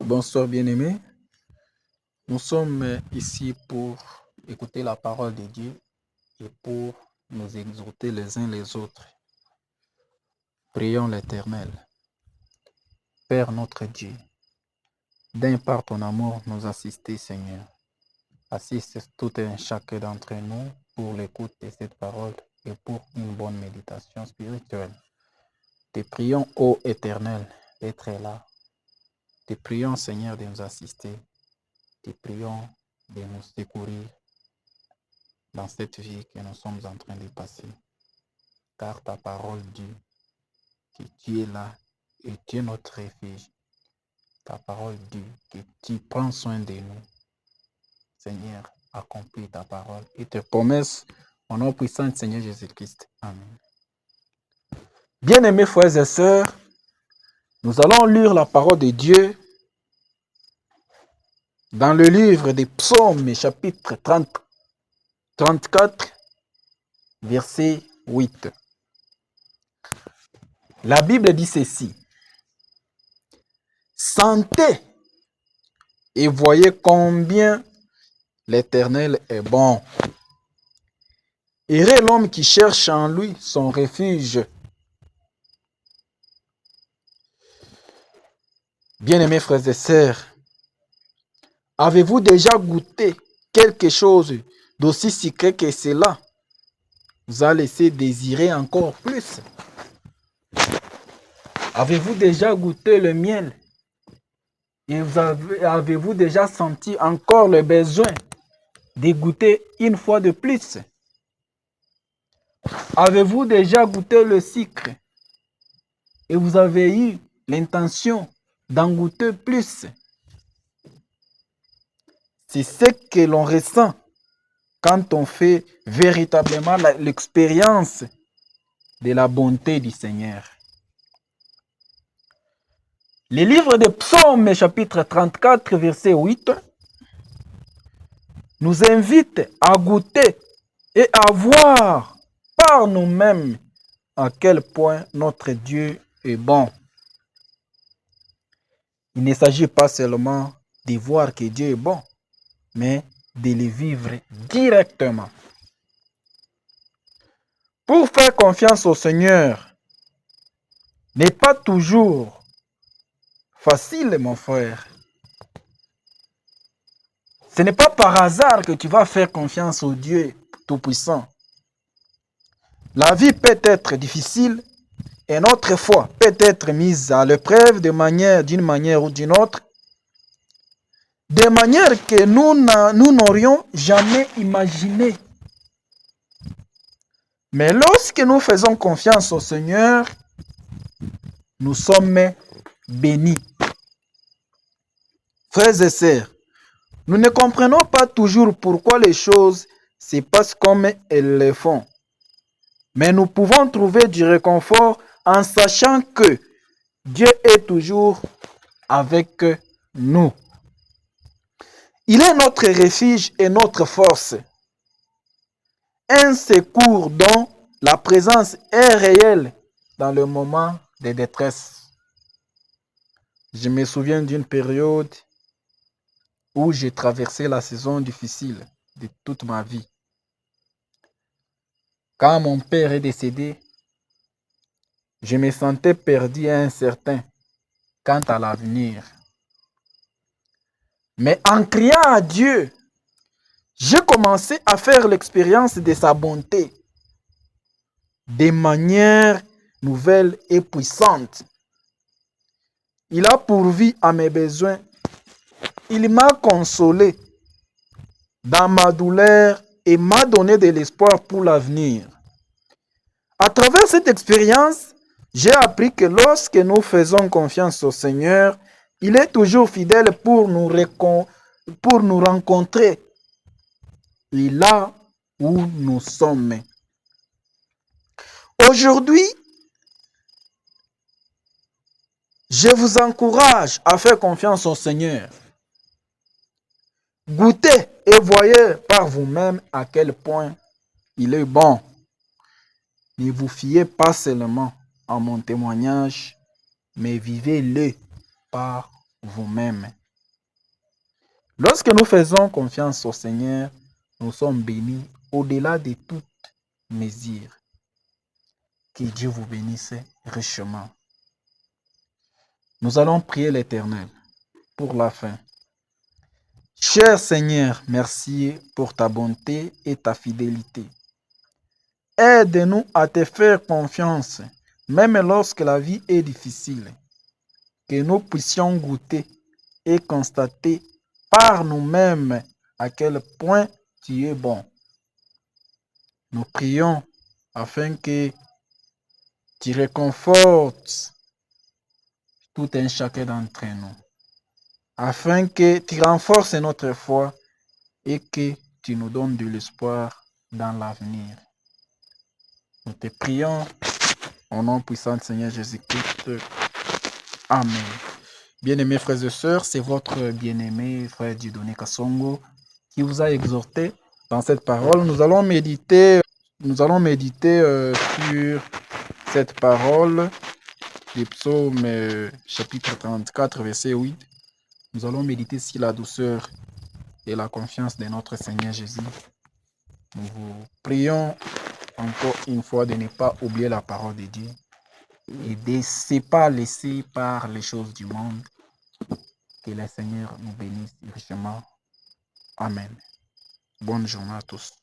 Bonsoir bien-aimés. Nous sommes ici pour écouter la parole de Dieu et pour nous exhorter les uns les autres. Prions l'Éternel. Père notre Dieu, donne par ton amour nous assister, Seigneur. Assiste tout un chacun d'entre nous pour l'écoute de cette parole et pour une bonne méditation spirituelle. Te prions, ô Éternel, d'être là. Te prions, Seigneur, de nous assister. Te prions de nous secourir dans cette vie que nous sommes en train de passer. Car ta parole dit que tu es là et tu es notre refuge. Ta parole dit que tu prends soin de nous. Seigneur, accomplis ta parole et tes promesses au nom puissant du Seigneur Jésus-Christ. Amen. Bien-aimés frères et sœurs, nous allons lire la parole de Dieu dans le livre des Psaumes, chapitre 34, verset 8. La Bible dit ceci. Sentez et voyez combien l'Éternel est bon. Heureux l'homme qui cherche en lui son refuge. Bien-aimés frères et sœurs, avez-vous déjà goûté quelque chose d'aussi secret que cela vous a laissé désirer encore plus? Avez-vous déjà goûté le miel? Et avez-vous déjà senti encore le besoin de goûter une fois de plus? Avez-vous déjà goûté le sucre? Et vous avez eu l'intention d'en goûter plus? C'est ce que l'on ressent quand on fait véritablement l'expérience de la bonté du Seigneur. Le livre des Psaumes, chapitre 34, verset 8, nous invite à goûter et à voir par nous-mêmes à quel point notre Dieu est bon. Il ne s'agit pas seulement de voir que Dieu est bon, mais de le vivre directement. Pour faire confiance au Seigneur n'est pas toujours facile, mon frère. Ce n'est pas par hasard que tu vas faire confiance au Dieu Tout-Puissant. La vie peut être difficile et notre foi peut être mise à l'épreuve d'une manière ou d'une autre, de manière que nous n'aurions jamais imaginé. Mais lorsque nous faisons confiance au Seigneur, nous sommes bénis. Frères et sœurs, nous ne comprenons pas toujours pourquoi les choses se passent comme elles le font. Mais nous pouvons trouver du réconfort en sachant que Dieu est toujours avec nous. Il est notre refuge et notre force. Un secours dont la présence est réelle dans le moment de détresse. Je me souviens d'une période où j'ai traversé la saison difficile de toute ma vie. Quand mon père est décédé, je me sentais perdu et incertain quant à l'avenir. Mais en criant à Dieu, j'ai commencé à faire l'expérience de sa bonté de manière nouvelle et puissante. Il a pourvu à mes besoins. Il m'a consolé dans ma douleur et m'a donné de l'espoir pour l'avenir. À travers cette expérience, j'ai appris que lorsque nous faisons confiance au Seigneur, il est toujours fidèle pour nous rencontrer et là où nous sommes. Aujourd'hui, je vous encourage à faire confiance au Seigneur. Goûtez et voyez par vous-même à quel point il est bon. Ne vous fiez pas seulement à mon témoignage, mais vivez-le par vous-même. Lorsque nous faisons confiance au Seigneur, nous sommes bénis au-delà de toute mesure. Que Dieu vous bénisse richement. Nous allons prier l'Éternel pour la fin. Cher Seigneur, merci pour ta bonté et ta fidélité. Aide-nous à te faire confiance, même lorsque la vie est difficile. Que nous puissions goûter et constater par nous-mêmes à quel point tu es bon. Nous prions afin que tu réconfortes tout un chacun d'entre nous, afin que tu renforces notre foi et que tu nous donnes de l'espoir dans l'avenir. Nous te prions au nom puissant du Seigneur Jésus-Christ. Amen. Bien-aimés frères et sœurs, c'est votre bien-aimé frère Dieudonné Kassongo qui vous a exhorté dans cette parole. Nous allons méditer sur cette parole du psaume chapitre 34, verset 8. Nous allons méditer sur la douceur et la confiance de notre Seigneur Jésus. Nous vous prions encore une fois de ne pas oublier la parole de Dieu et de ne se pas laisser par les choses du monde. Que le Seigneur nous bénisse richement. Amen. Bonne journée à tous.